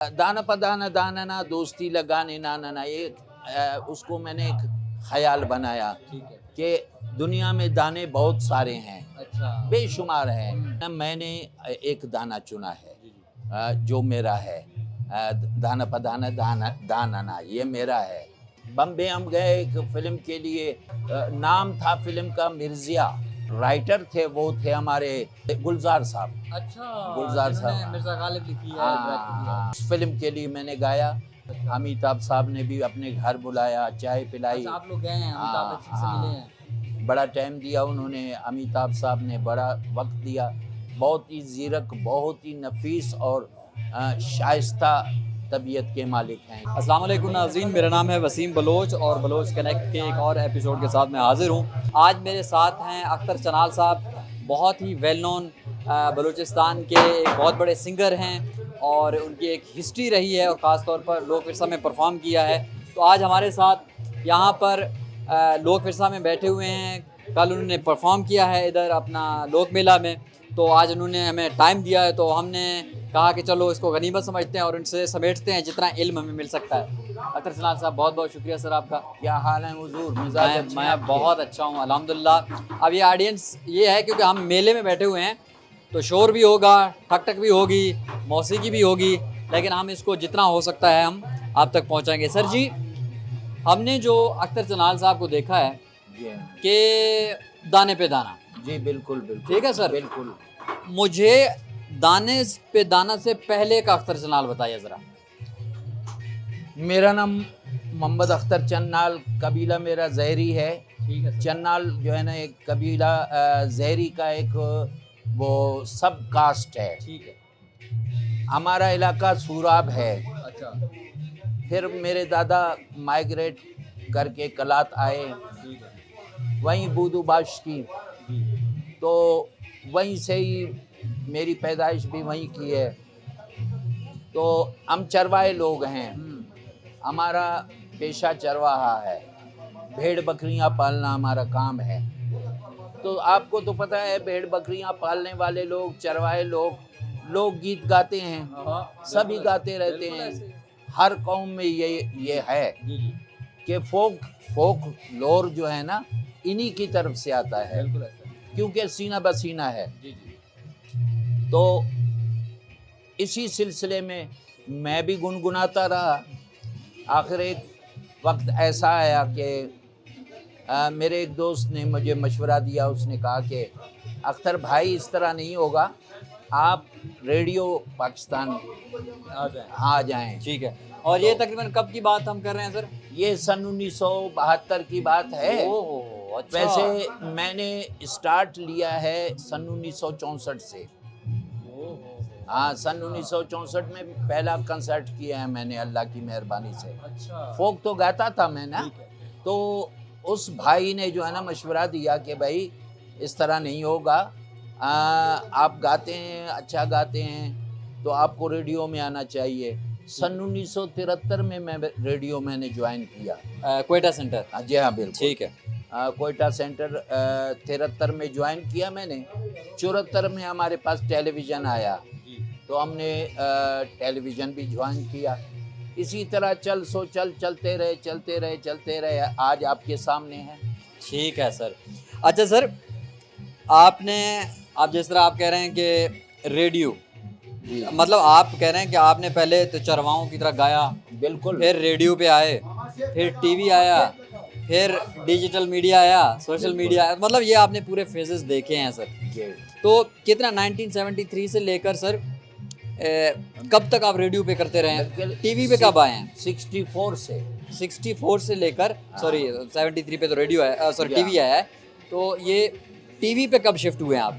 दाना पदाना दाना दोस्ती लगाने नाना ये उसको मैंने एक ख्याल बनाया कि दुनिया में दाने बहुत सारे हैं, अच्छा बेशुमार हैं। मैंने एक दाना चुना है जो मेरा है। दाना पदाना दाना ये मेरा है। बम्बे हम गए एक फिल्म के लिए, नाम था फिल्म का मिर्जिया। राइटर थे वो थे हमारे गुलजार साहब। अच्छा, गुलजार साहब मिर्जा गालिब लिखी है, डायरेक्ट किया है। उस फिल्म के लिए मैंने गाया। अमिताभ साहब ने भी अपने घर बुलाया, चाय पिलाई। अच्छा, आप लोग गए हैं अमिताभ बच्चन से मिले हैं? बड़ा टाइम दिया उन्होंने, अमिताभ साहब ने बड़ा वक्त दिया। बहुत ही ज़ीरक, बहुत ही नफीस और शाइस्ता तबीयत के मालिक हैं। अस्सलाम वालेकुम नाज़रीन, मेरा नाम है वसीम बलोच और बलोच कनेक्ट के एक और एपिसोड के साथ मैं हाज़िर हूँ। आज मेरे साथ हैं अख्तर चनाल साहब, बहुत ही वेल नोन बलूचिस्तान के एक बहुत बड़े सिंगर हैं और उनकी एक हिस्ट्री रही है और ख़ास तौर पर लोक विरसा में परफॉर्म किया है। तो आज हमारे साथ यहाँ पर लोक विरसा में बैठे हुए हैं। कल उन्होंने परफॉर्म किया है इधर अपना लोक मेला में, तो आज उन्होंने हमें टाइम दिया है, तो हमने कहा कि चलो इसको गनीमत समझते हैं और उनसे समेटते हैं जितना इल्म हमें मिल सकता है। अख्तर चनाल साहब, बहुत बहुत शुक्रिया सर आपका। क्या हाल है हुजूर? मैं बहुत अच्छा हूँ अल्हम्दुलिल्लाह। अब ये ऑडियंस ये है क्योंकि हम मेले में बैठे हुए हैं तो शोर भी होगा, ठक ठक भी होगी, मौसीकी भी होगी, लेकिन हम इसको जितना हो सकता है हम आप तक पहुँचाएँगे। सर जी, हमने जो अख्तर चनाल साहब को देखा है कि दाने पे दाना। जी बिल्कुल बिल्कुल। ठीक है सर, बिल्कुल। मुझे दाने पे दाना से पहले का अख्तर चनाल बताइए ज़रा। मेरा नाम मोहम्मद अख्तर चन्नाल, कबीला मेरा जहरी है। ठीक है। चन्नाल जो है ना एक कबीला जहरी का एक वो सब कास्ट है। ठीक है। हमारा इलाका सूराब है। अच्छा। फिर मेरे दादा माइग्रेट करके कलात आए, ठीक है। वहीं बूदूबाश की, तो वहीं से ही मेरी पैदाइश भी वहीं की है। तो हम चरवाहे लोग हैं, हमारा पेशा चरवाहा है, भेड़ बकरियां पालना हमारा काम है। तो आपको तो पता है भेड़ बकरियां पालने वाले लोग, चरवाहे लोग गीत गाते हैं, सभी गाते रहते हैं। हर कौम में ये है कि फोक लोर जो है ना इन्हीं की तरफ से आता है, क्योंकि सीना बसीना है। तो इसी सिलसिले में मैं भी गुनगुनाता रहा। आखिर एक वक्त ऐसा आया कि मेरे एक दोस्त ने मुझे मशवरा दिया। उसने कहा कि अख्तर भाई इस तरह नहीं होगा, आप रेडियो पाकिस्तान आ जाएं। ठीक है। और ये तकरीबन कब की बात हम कर रहे हैं सर? ये सन 1972 की बात है। ओह अच्छा। वैसे मैंने स्टार्ट लिया है सन 1964 से। हाँ, सन 1964 में पहला कंसर्ट किया है मैंने, अल्लाह की मेहरबानी से। अच्छा। फोक तो गाता था मैं ना। तो उस भाई ने जो है ना मशवरा दिया कि भाई इस तरह नहीं होगा, आप गाते हैं, अच्छा गाते हैं, तो आपको रेडियो में आना चाहिए। सन 1973 में मैं रेडियो मैंने ज्वाइन किया, क्वेटा सेंटर। जी हाँ बिल्कुल। ठीक है। क्वेटा सेंटर 73 में ज्वाइन किया मैंने। 74 में हमारे पास टेलीविज़न आया, तो हमने टेलीविज़न भी ज्वाइन किया। इसी तरह चलते रहे, आज आपके सामने हैं। ठीक है सर। अच्छा सर, आप जिस तरह आप कह रहे हैं कि रेडियो, मतलब आप कह रहे हैं कि आपने पहले तो चरवाहों की तरह गाया, बिल्कुल, फिर रेडियो पे आए, फिर टीवी आया, फिर डिजिटल मीडिया आया, सोशल मीडिया आया, मतलब ये आपने पूरे फेजेस देखे हैं सर। तो कितना 1973 से लेकर सर कब तक आप रेडियो पे करते रहे हैं? टीवी पे कब आए हैं? 64 से लेकर, सॉरी 73 पे तो रेडियो है, सॉरी टीवी आया है, तो ये टीवी पे कब शिफ्ट हुए हैं आप?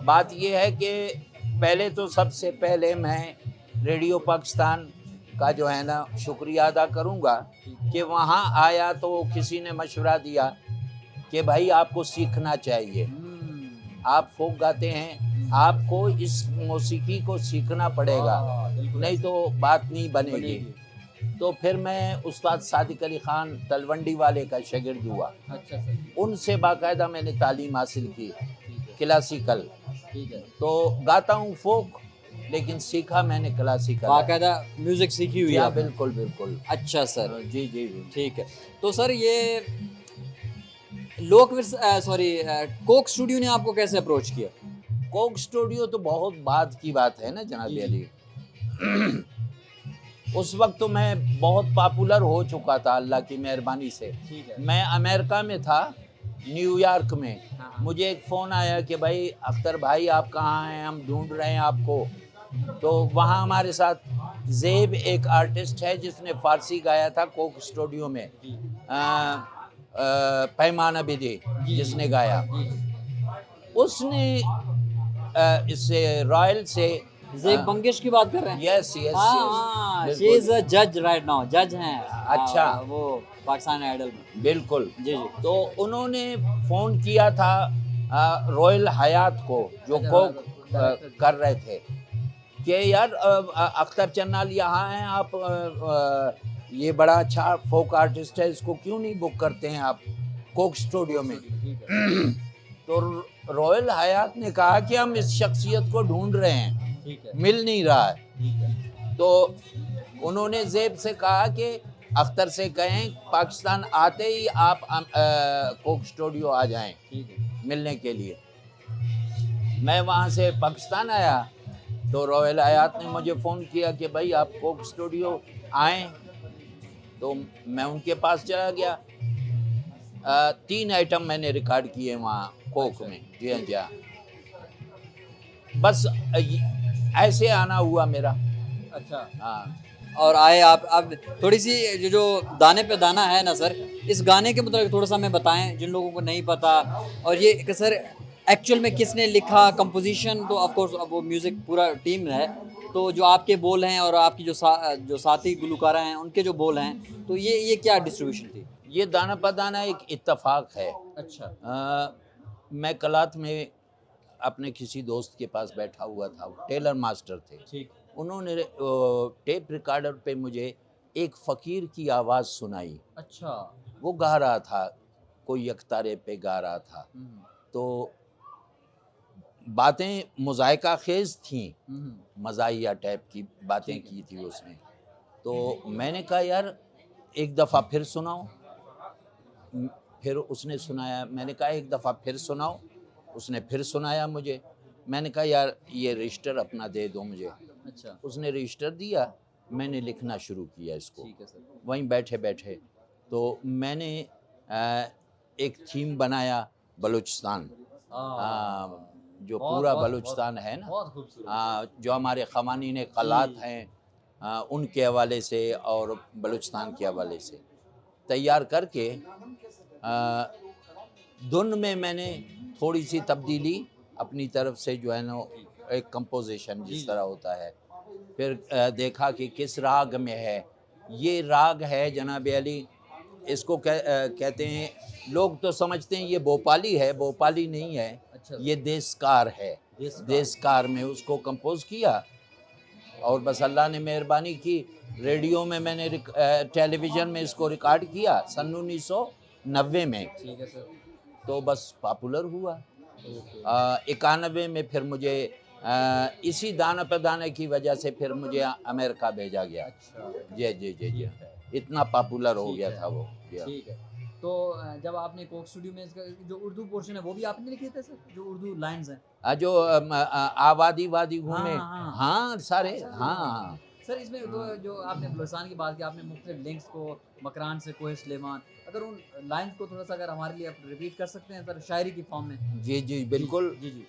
बात ये है कि पहले तो सबसे पहले मैं रेडियो पाकिस्तान का जो है ना शुक्रिया अदा करूँगा कि वहाँ आया तो किसी ने मशवरा दिया कि भाई आपको सीखना चाहिए, आप फोक गाते हैं, आपको इस मौसीकी को सीखना पड़ेगा, नहीं तो बात नहीं बनेगी। तो फिर मैं उस्ताद सादिक अली ख़ान तलवंडी वाले का शागिर्द हुआ। अच्छा सर। उनसे बाकायदा मैंने तालीम हासिल की, क्लासिकल। ठीक है। तो गाता हूँ फोक, लेकिन सीखा मैंने क्लासिकल। बाकायदा म्यूजिक सीखी हुई है हाँ, आपने? बिल्कुल बिल्कुल। अच्छा सर, जी जी जी। ठीक है। तो सर ये लोकविर सॉरी कोक स्टूडियो ने आपको कैसे अप्रोच किया? कोक स्टूडियो तो बहुत बाद की बात है ना जनाब जी, अली। उस वक्त तो मैं बहुत पॉपुलर हो चुका था अल्लाह की मेहरबानी से। ठीक है। मैं अमेरिका में था, न्यूयॉर्क में। हाँ। मुझे एक फ़ोन आया कि भाई अख्तर भाई आप कहाँ हैं, हम ढूंढ रहे हैं आपको। तो वहाँ हमारे साथ ज़ेब एक आर्टिस्ट है जिसने फ़ारसी गाया था कोक स्टूडियो में। जी। पैमाना बिदी जी, जिसने गाया, जी। उसने इससे रॉयल से ज़ेब बंगिश की बात कर रहे हैं? यस यस हाँ, यस शी इज़ अ जज राइट नाउ, जज हैं। अच्छा। वो पाकिस्तान आइडल में। बिल्कुल। जी, जी। तो उन्होंने फ़ोन किया था रॉयल हयात को जो अच्छा, कोक डायरेक्टर। कर रहे थे कि यार अख्तर चन्नाल यहाँ हैं आप, ये बड़ा अच्छा फोक आर्टिस्ट है, इसको क्यों नहीं बुक करते हैं आप कोक स्टूडियो में। ठीक है। तो रॉयल हयात ने कहा कि हम इस शख्सियत को ढूंढ रहे हैं, ठीक है। मिल नहीं रहा है। ठीक है। तो उन्होंने ज़ेब से कहा कि अख्तर से कहें पाकिस्तान आते ही आप कोक स्टूडियो आ जाएं ठीक है। मिलने के लिए। मैं वहाँ से पाकिस्तान आया तो रॉयल हयात ने मुझे फ़ोन किया कि भाई आप कोक स्टूडियो आएँ। तो मैं उनके पास चला गया। 3 आइटम मैंने रिकॉर्ड किए वहाँ कोक में। जी हाँ जी हाँ। बस ऐसे आना हुआ मेरा। अच्छा। हाँ। और आए आप अब थोड़ी सी जो दाने पे दाना है ना सर, इस गाने के मतलब थोड़ा सा हमें बताएं जिन लोगों को नहीं पता। और ये कि सर एक्चुअल में किसने लिखा, कंपोजिशन तो ऑफ कोर्स अब वो म्यूज़िक पूरा टीम है, तो जो आपके बोल हैं और आपकी जो साथी गुलकारा हैं उनके जो बोल हैं, तो ये क्या डिस्ट्रीब्यूशन थी? ये दाना पदाना एक इत्तेफाक है। अच्छा। मैं कलात में अपने किसी दोस्त के पास बैठा हुआ था, वो टेलर मास्टर थे। ठीक। उन्होंने टेप रिकॉर्डर पे मुझे एक फ़कीर की आवाज़ सुनाई। अच्छा। वो गा रहा था, कोई यकतारे पे गा रहा था। तो बातें मुज़ायका खेज़ थीं, मज़ाहिया टाइप की बातें की थी उसने। तो मैंने कहा यार एक दफ़ा फिर सुनाओ। फिर उसने सुनाया, मैंने कहा एक दफ़ा फिर सुनाओ। उसने फिर सुनाया मुझे। मैंने कहा यार ये रजिस्टर अपना दे दो मुझे। अच्छा। उसने रजिस्टर दिया, मैंने लिखना शुरू किया इसको। ठीक है सर। वहीं बैठे बैठे तो मैंने एक थीम बनाया बलूचिस्तान, जो पूरा बलूचिस्तान है ना, बहुत खूबसूरत। जो हमारे ख़वानीन क़लात हैं उनके हवाले से और बलूचिस्तान के हवाले से तैयार करके धुन में मैंने थोड़ी सी तब्दीली अपनी तरफ से जो है ना, एक कंपोजिशन जिस तरह होता है। फिर देखा कि किस राग में है। ये राग है जनाब अली, इसको कहते हैं, लोग तो समझते हैं ये भोपाली है, भोपाली नहीं है। अच्छा। ये देशकार है। देशकार में उसको कंपोज किया और बस अल्लाह ने मेहरबानी की। रेडियो में मैंने टेलीविज़न में इसको रिकॉर्ड किया सन 1990 में। ठीक है सर। तो बस पॉपुलर हुआ। 91 में फिर मुझे इसी दाना पे दाने की वजह से फिर मुझे अमेरिका भेजा गया। अच्छा। जी जी जी जी। इतना पॉपुलर हो गया था वो। ठीक है। तो जब आपने कोक स्टूडियो में इसका जो उर्दू पोर्शन है वो भी आपने लिखे थे सर, जो उर्दू लाइंस हैं? जो आबादी वादी घूमे, हाँ। हाँ सारे, हाँ। सर इसमें तो जो आपने बलूचिस्तान की बात की, आपने मुख्तलिफ लिंक्स को मकरान से कोहे सुलेमान, अगर उन लाइंस को थोड़ा सा अगर हमारे लिए आप रिपीट कर सकते हैं सर शायरी की फॉर्म में? जी जी बिल्कुल। जी जी।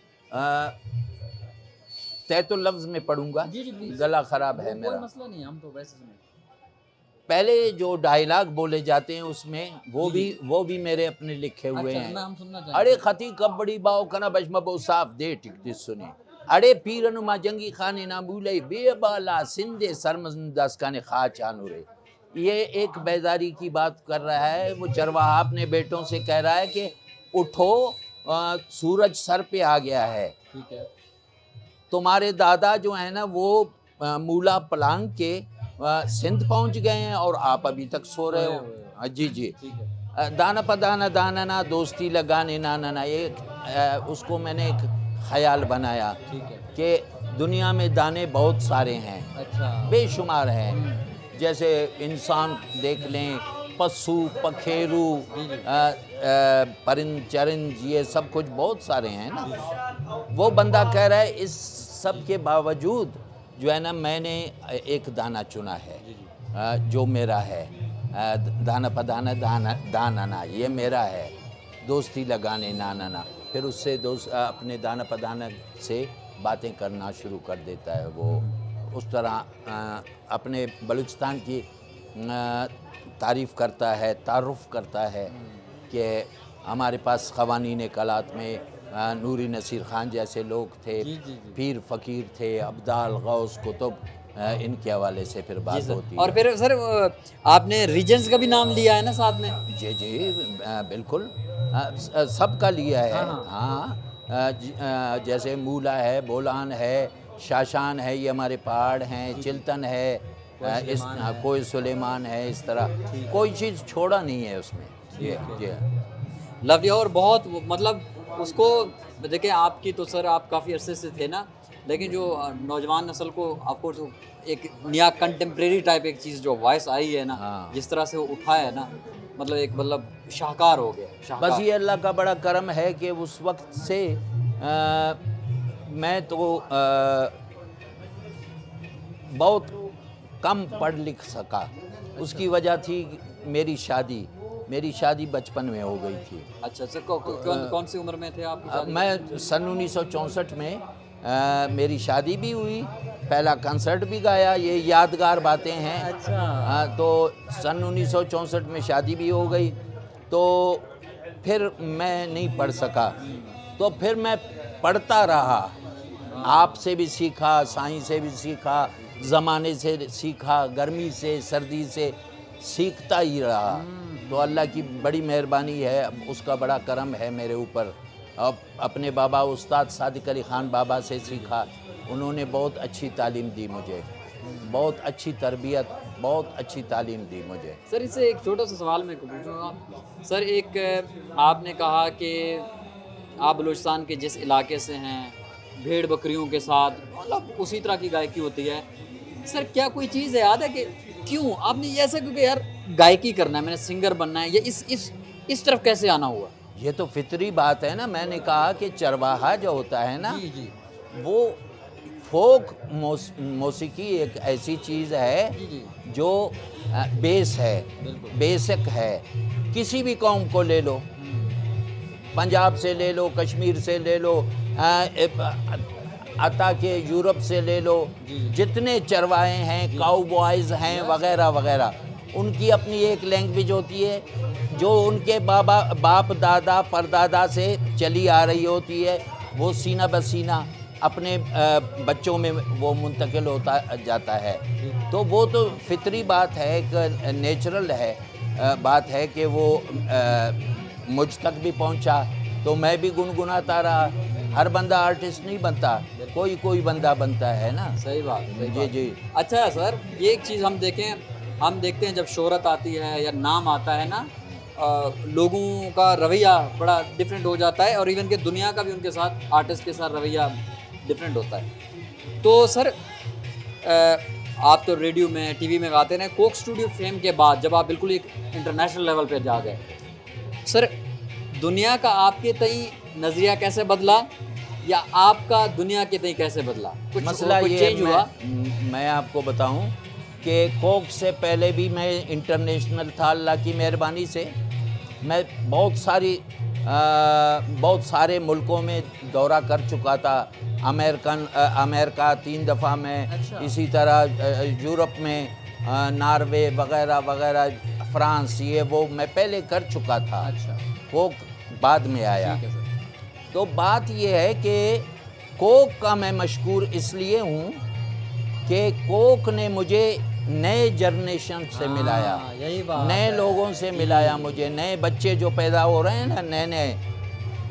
तय तो लफ्ज़ में पढ़ूंगा, जी जी प्लीज। गला ख़राब है कोई मेरा। मसला नहीं, हम तो वैसे सुने। पहले जो डायलॉग बोले जाते हैं उसमें वो भी मेरे अपने लिखे हुए अच्छा, हैं। हम सुनना चाहेंगे। अरे खती कब बड़ी बाओ कना बशमा बो साफ दे टिकते सुने, अरे पीरनुमा जंगी खाने ना भूले बेबाला सिंधे सरमंदस खाने खा चानुरे। ये एक बेदारी की बात कर रहा है। वो चरवाहा अपने बेटों से कह रहा है कि उठो, सूरज सर पे आ गया है। ठीक है। तुम्हारे दादा जो है ना वो मूला पलांग के सिंध पहुंच गए हैं और आप अभी तक सो रहे हो। जी जी। ठीक है। दाना पदाना दाना ना दोस्ती लगाने ना ना ना, एक उसको मैंने एक ख्याल बनाया ठीक है। कि दुनिया में दाने बहुत सारे हैं, अच्छा। बेशुमार हैं। जैसे इंसान देख लें, पशु पखेरू, परिंद चरिंद, ये सब कुछ बहुत सारे हैं ना। वो बंदा कह रहा है इस सब के बावजूद जो है ना, मैंने एक दाना चुना है जो मेरा है। दाना पदाना दाना ये मेरा है, दोस्ती लगाने ना। फिर उससे अपने दाना पदाना से बातें करना शुरू कर देता है। वो उस तरह अपने बलूचिस्तान की तारीफ़ करता है, तारुफ़ करता है कि हमारे पास ख़वानीन कलात में नूरी नसीर ख़ान जैसे लोग थे, पीर फ़कीर थे, अब्दाल गौस कुतुब, इनके हवाले से फिर बात होती है। और फिर सर आपने रीजन्स का भी नाम लिया है ना साथ में? जी बिल्कुल, सबका लिया है। हाँ, जैसे मूला है, बोलान है, शाशान है, ये हमारे पहाड़ हैं, चिल्तन है, कोई सुलेमान है, इस तरह कोई चीज़ छोड़ा नहीं है उसमें। जी लवली। और बहुत मतलब उसको देखिए, आपकी तो सर आप काफ़ी अरसे से थे ना, लेकिन जो नौजवान नस्ल को आपको जो एक नया कंटेम्प्रेरी टाइप एक चीज़ जो वॉइस आई है ना, जिस तरह से वो उठा है ना, मतलब एक मतलब शाहकार हो गया, शाहकार। बस ये अल्लाह का बड़ा करम है कि उस वक्त से मैं तो बहुत कम पढ़ लिख सका। उसकी वजह थी मेरी शादी बचपन में हो गई थी। अच्छा सर, कौन सी उम्र में थे आप? मैं सन 1964 में मेरी शादी भी हुई, पहला कंसर्ट भी गाया, ये यादगार बातें हैं। अच्छा। तो सन 1964 में शादी भी हो गई, तो फिर मैं नहीं पढ़ सका। तो फिर मैं पढ़ता रहा, आपसे भी सीखा, साईं से भी सीखा, ज़माने से सीखा, गर्मी से सर्दी से सीखता ही रहा। तो अल्लाह की बड़ी मेहरबानी है, उसका बड़ा करम है मेरे ऊपर। अब अपने बाबा उस्ताद सादिक अली ख़ान बाबा से सीखा, उन्होंने बहुत अच्छी तालीम दी मुझे, बहुत अच्छी तरबियत, बहुत अच्छी तालीम दी मुझे। सर इससे एक छोटा सा सवाल मैं पूछूँगा सर, एक आपने कहा कि आप बलूचिस्तान के जिस इलाके से हैं, भेड़ बकरियों के साथ मतलब उसी तरह की गायकी होती है। सर क्या कोई चीज़ याद है कि क्यों आपने ये ऐसा, क्योंकि यार गायकी करना है, मैंने सिंगर बनना है, ये इस तरफ कैसे आना हुआ? ये तो फितरी बात है ना। मैंने कहा कि चरवाहा जो होता है ना, जी। वो फोक मौसीकी एक ऐसी चीज़ है जी। जो बेस है, बेसिक है। किसी भी कौम को ले लो, पंजाब से ले लो, कश्मीर से ले लो, अता के यूरोप से ले लो, जितने चरवाहे हैं, काउ बॉयज़ हैं, वगैरह वगैरह, उनकी अपनी एक लैंग्वेज होती है जो उनके बाप दादा परदादा से चली आ रही होती है। वो सीना बसीना अपने बच्चों में वो मुंतकिल होता जाता है। तो वो तो फितरी बात है, एक नेचुरल है बात है कि वो मुझ तक भी पहुंचा, तो मैं भी गुनगुनाता रहा। हर बंदा आर्टिस्ट नहीं बनता, कोई बंदा बनता है ना। सही बात। जी। अच्छा सर, ये एक चीज़ हम देखते हैं जब शोहरत आती है या नाम आता है ना, लोगों का रवैया बड़ा डिफरेंट हो जाता है, और इवन के दुनिया का भी उनके साथ, आर्टिस्ट के साथ रवैया डिफरेंट होता है। तो सर आप तो रेडियो में, टीवी में गाते रहे, कोक स्टूडियो फेम के बाद जब आप बिल्कुल एक इंटरनेशनल लेवल पे जा गए, सर दुनिया का आपके तई नज़रिया कैसे बदला, या आपका दुनिया के तई कैसे बदला? कुछ मसला कुछ ये चेंज हुआ? मैं आपको बताऊं कि कोक से पहले भी मैं इंटरनेशनल था। अल्लाह की मेहरबानी से मैं बहुत सारे मुल्कों में दौरा कर चुका था। अमेरिका 3 दफ़ा में, अच्छा। इसी तरह यूरोप में, नॉर्वे वगैरह वगैरह, फ्रांस, ये वो मैं पहले कर चुका था। अच्छा। कोक बाद में आया। ठीक है सर। तो बात ये है कि कोक का मैं मशकूर इसलिए हूँ कि कोक ने मुझे नए जनरेशन से मिलाया, यही बात नए लोगों से मिलाया, मुझे नए बच्चे जो पैदा हो रहे हैं ना, नए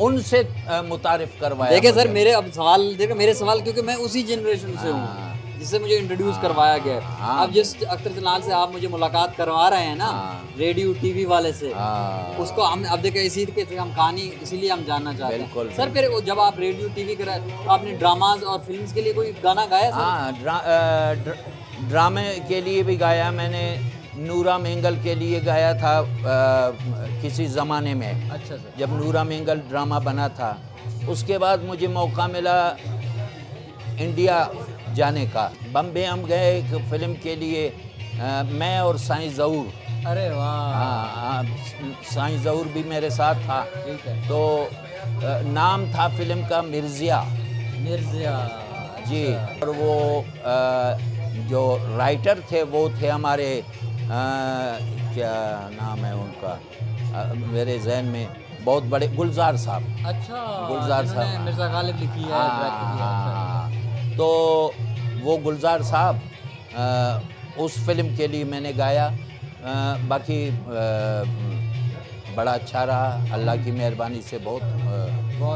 उनसे मुतारिफ करवाया। देखिए सर, मेरे सवाल क्योंकि मैं उसी जनरेशन से हूँ जिससे मुझे इंट्रोड्यूस करवाया गया है। हाँ, अब जिस अख्तर जनाल से आप मुझे मुलाकात करवा रहे हैं ना, हाँ। रेडियो टीवी वाले से, हाँ, उसको हम अब देखिए इसी के हम कहानी इसीलिए हम जानना चाहते हैं। बिल्कुल, सर फिर जब आप रेडियो टीवी कर तो आपने ड्रामाज और फिल्म्स के लिए कोई गाना गाया सर? हाँ, ड्रामे के लिए भी गाया मैंने। नूरा मेंगल के लिए गाया था किसी ज़माने में, अच्छा सर। जब नूरा मेंगल ड्रामा बना था। उसके बाद मुझे मौका मिला इंडिया जाने का। बम्बे हम गए एक फ़िल्म के लिए, मैं और साईं ज़हूर। अरे वाह, हाँ, साईं ज़हूर भी मेरे साथ था। ठीक है। तो नाम था फिल्म का मिर्ज़िया मिर्ज़िया जी। और वो जो राइटर थे वो थे हमारे क्या नाम है उनका, मेरे जहन में बहुत बड़े, गुलजार साहब। अच्छा, गुलजार जिन्होंने साहब। मिर्ज़ा गालिब लिखी है, डायरेक्ट किया। हाँ, तो वो गुलजार साहब उस फिल्म के लिए मैंने गाया। बाकी बड़ा अच्छा रहा, अल्लाह की मेहरबानी से बहुत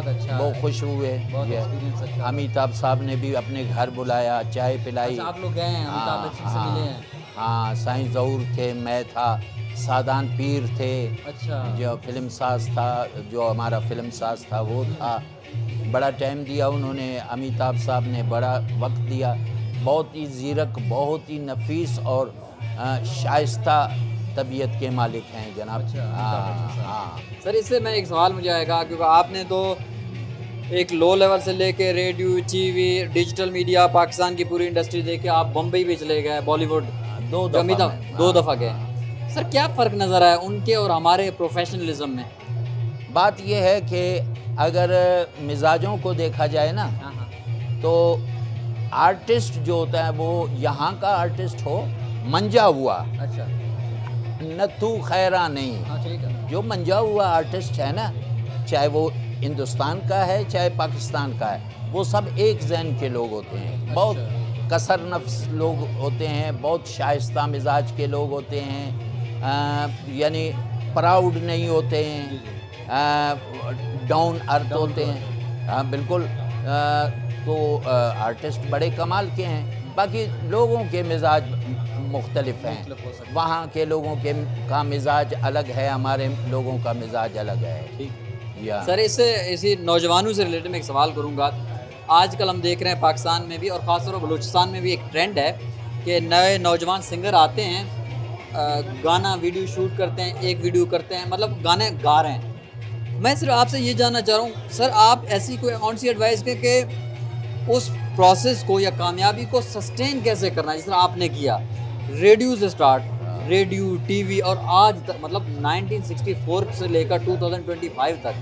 अच्छा, बहुत खुश हुए। बहुत ये एक्सपीरियंस अच्छा। अमिताभ साहब ने भी अपने घर बुलाया, चाय पिलाई। अच्छा, आप लोग गए हैं अमिताभ हाँ, बच्चन से मिले हैं? हाँ, साईं ज़हूर थे, मैं था, सादान पीर थे, अच्छा, जो फिल्म साज था, जो हमारा फिल्म साज था वो था। बड़ा टाइम दिया उन्होंने, अमिताभ साहब ने बड़ा वक्त दिया। बहुत ही ज़ीरक, बहुत ही नफीस और शाइस्ता तबीयत के मालिक हैं जनाब। अच्छा, अमिताभ बच्चन साहब। हाँ। सर इससे मैं एक सवाल मुझे आएगा, क्योंकि आपने तो एक लो लेवल से लेके radio, TV, digital media, Pakistan की पूरी इंडस्ट्री देखे, आप बम्बई भी चले गए, बॉलीवुड दो जो अमिताभ दफ़ा 2 दफ़ा गए। सर क्या फ़र्क नज़र आया उनके और हमारे प्रोफेशनलिज्म में? बात यह है कि अगर मिजाजों को देखा जाए ना, हाँ हाँ, तो आर्टिस्ट जो होता है वो यहाँ का आर्टिस्ट हो, मंजा हुआ, अच्छा, नथु खैरा नहीं। हाँ ठीक है। जो मंजा हुआ आर्टिस्ट है ना, चाहे वो हिंदुस्तान का है चाहे पाकिस्तान का है, वो सब एक जहन के लोग होते हैं। बहुत कसर नफ्स लोग होते हैं, बहुत शाइस्ता मिजाज के लोग होते हैं, यानी प्राउड नहीं होते हैं, डाउन अर्थ होते हैं। हाँ बिल्कुल। तो आर्टिस्ट बड़े कमाल के हैं। बाकी लोगों के मिजाज मुख्तलिफ हैं। वहाँ के लोगों के का मिजाज अलग है, हमारे लोगों का मिजाज अलग है। ठीक। या सर इससे इसी नौजवानों से रिलेटेड मैं एक सवाल करूँगा। आजकल हम देख रहे हैं पाकिस्तान में भी और ख़ासतौर पर बलूचिस्तान में भी एक ट्रेंड है कि नए नौजवान सिंगर आते हैं, गाना वीडियो शूट करते हैं, एक वीडियो करते हैं, मतलब गाने गा रहे हैं। मैं सिर्फ आपसे ये जानना चाह रहा हूँ सर, आप ऐसी कोई कौन सी एडवाइस दें कि उस प्रोसेस को या कामयाबी को सस्टेन कैसे करना है, जिस तरह आपने किया रेडियो से स्टार्ट, रेडियो, टीवी और आज तक, मतलब 1964 से लेकर 2025 तक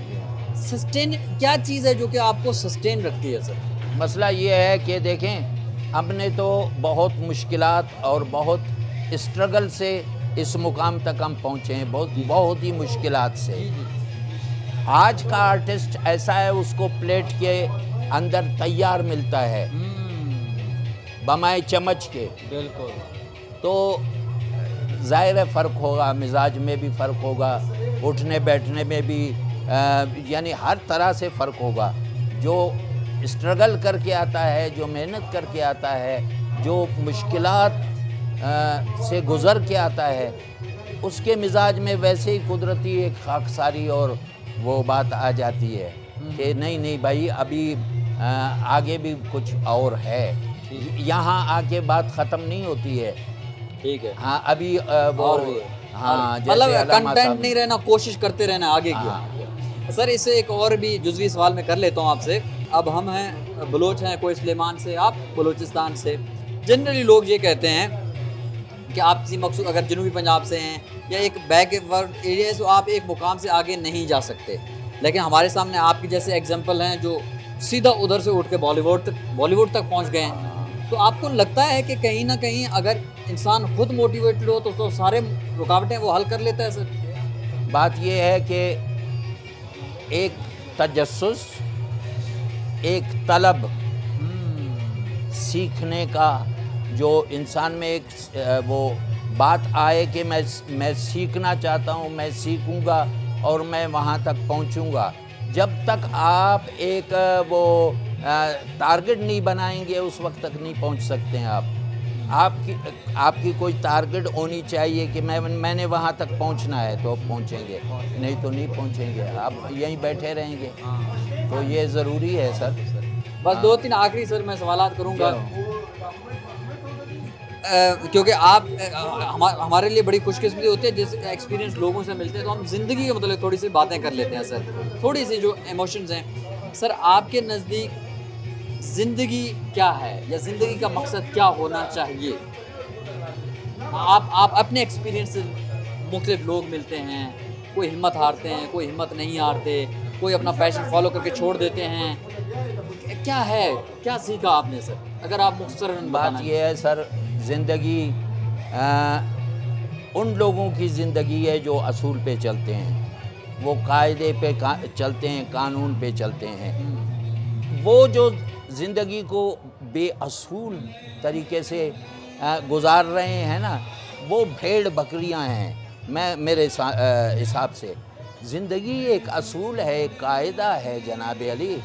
सस्टेन क्या चीज़ है जो कि आपको सस्टेन रखती है सर? मसला ये है कि देखें, हमने तो बहुत मुश्किलात और बहुत स्ट्रगल से इस मुकाम तक हम पहुँचे हैं, बहुत ही मुश्किलात से। आज का आर्टिस्ट ऐसा है, उसको प्लेट के अंदर तैयार मिलता है बमाए चमच के। बिल्कुल। तो ज़ाहिर है फ़र्क होगा, मिजाज में भी फ़र्क होगा, उठने बैठने में भी, यानी हर तरह से फ़र्क होगा। जो स्ट्रगल करके आता है, जो मेहनत करके आता है, जो मुश्किलात से गुज़र के आता है, उसके मिजाज में वैसे ही कुदरती एक खाकसारी और वो बात आ जाती है कि नहीं भाई, अभी आगे भी कुछ और है। यहाँ आके बात ख़त्म नहीं होती है। ठीक है। हाँ अभी वो हाँ, मतलब जैसे अल्लामा कंटेंट साहब नहीं रहना, कोशिश करते रहना आगे की। सर इससे एक और भी जुज़वी सवाल मैं कर लेता हूँ आपसे। अब हम हैं बलोच हैं, कोई सुलेमान से, आप बलूचिस्तान से। जनरली लोग ये कहते हैं कि आप किसी मकसूद, अगर जनूबी पंजाब से हैं या एक बैकवर्ड एरिया है, तो आप एक मुकाम से आगे नहीं जा सकते। लेकिन हमारे सामने आपके जैसे एग्जाम्पल हैं जो सीधा उधर से उठ के बॉलीवुड तक पहुँच गए हैं। तो आपको लगता है कि कहीं ना कहीं अगर इंसान खुद मोटिवेटेड हो तो सारे रुकावटें वो हल कर लेता है सर? बात ये है कि एक तजस्सुस, एक तलब सीखने का, जो इंसान में एक वो बात आए कि मैं सीखना चाहता हूँ, मैं सीखूँगा और मैं वहाँ तक पहुँचूँगा। जब तक आप एक वो टारगेट नहीं बनाएंगे उस वक्त तक नहीं पहुंच सकते हैं आप। आपकी कोई टारगेट होनी चाहिए कि मैंने वहां तक पहुंचना है तो पहुंचेंगे, नहीं तो नहीं पहुंचेंगे, आप यहीं बैठे रहेंगे। तो ये ज़रूरी है सर। बस 2-3 आखिरी सर मैं सवालात करूंगा, क्योंकि आप हमारे लिए बड़ी खुशकिस्मती होती है जिस एक्सपीरियंस लोगों से मिलते हैं तो हम ज़िंदगी के मतलब थोड़ी सी बातें कर लेते हैं सर, थोड़ी सी जो इमोशंस हैं। सर आपके नज़दीक ज़िंदगी क्या है या ज़िंदगी का मकसद क्या होना चाहिए? आप अपने एक्सपीरियंस से मुख्तलिफ लोग मिलते हैं, कोई हिम्मत हारते हैं, कोई हिम्मत नहीं हारते, कोई अपना पैशन फॉलो करके छोड़ देते हैं, क्या है, क्या सीखा आपने सर? अगर आप मुख्तसरन बात ये है सर, ज़िंदगी उन लोगों की ज़िंदगी है जो असूल पे चलते हैं, वो कायदे पे चलते हैं, कानून पे चलते हैं। वो जो ज़िंदगी को बेअसूल तरीके से गुजार रहे हैं ना, वो भेड़ बकरियां हैं। मेरे हिसाब से ज़िंदगी एक असूल है, एक कायदा है जनाब अली।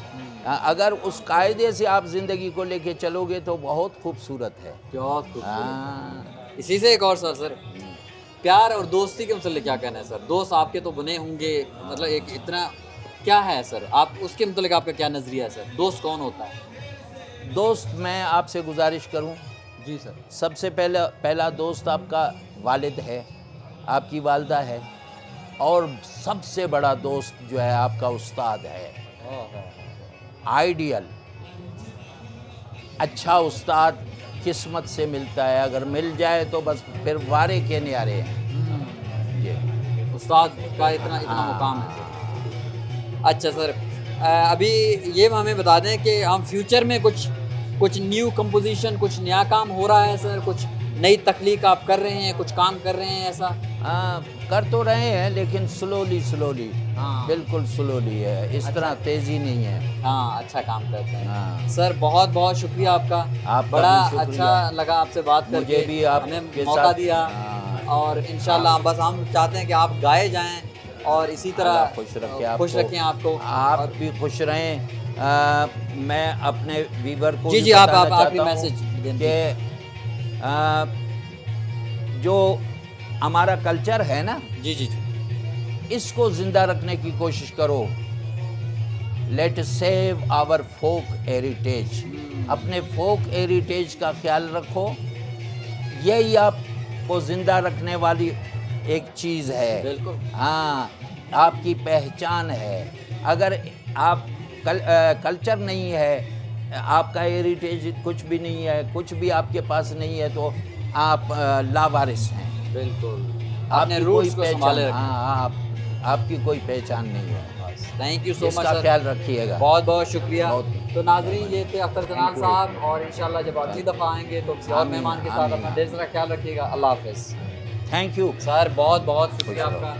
अगर उस कायदे से आप ज़िंदगी को लेके चलोगे तो बहुत खूबसूरत है। बहुत खूबसूरत। इसी से एक और सर प्यार और दोस्ती के मतलब क्या कहना है सर? दोस्त आपके तो बने होंगे, मतलब एक इतना क्या है सर, आप उसके मतलब आपका क्या नज़रिया है सर? दोस्त कौन होता है? दोस्त, मैं आपसे गुजारिश करूं, जी सर। सबसे पहला दोस्त आपका वालिद है, आपकी वालदा है, और सबसे बड़ा दोस्त जो है आपका उस्ताद है। आइडियल अच्छा उस्ताद किस्मत से मिलता है, अगर मिल जाए तो बस फिर वारे के न्यारे हैं। ये उस्ताद का इतना मुकाम है सर। अच्छा सर, अभी ये हमें बता दें कि हम फ्यूचर में कुछ न्यू कंपोजिशन, कुछ नया काम हो रहा है सर, कुछ नई तख्लीक आप कर रहे हैं, कुछ काम कर रहे हैं ऐसा? कर तो रहे हैं लेकिन स्लोली बिल्कुल स्लोली है, इस तरह तेज़ी नहीं है। हाँ, अच्छा काम करते हैं। सर बहुत बहुत शुक्रिया आपका बड़ा अच्छा लगा आपसे बात करके, मुझे भी आपने मौका दिया। और इंशाल्लाह बस हम चाहते हैं कि आप गाए जाएं और इसी तरह खुश रखें आपको। आप भी खुश रहें। मैं अपने व्यूअर को जी आप आखिरी मैसेज कि जो हमारा कल्चर है ना, जी इसको ज़िंदा रखने की कोशिश करो। Let save our folk heritage. अपने फोक हेरिटेज का ख्याल रखो, यही आपको ज़िंदा रखने वाली एक चीज़ है। बिल्कुल। हाँ, आपकी पहचान है। अगर आप कल्चर नहीं है, आपका हेरिटेज कुछ भी नहीं है, कुछ भी आपके पास नहीं है, तो आप लावारिस हैं। बिल्कुल, आपने रूट्स को संभाले रखा। हाँ, आपकी कोई पहचान नहीं है। Thank you so much sir, ख्याल रखिएगा। बहुत बहुत शुक्रिया। तो नाजरीन, ये थे अख्तर जनाल साहब, और इंशाल्लाह जब अगली दफ़ा आएंगे तो किसी और मेहमान के साथ अपना ढेर सारा ख्याल रखिएगा। अल्लाह हाफिज़। थैंक यू सर, बहुत बहुत शुक्रिया आपका।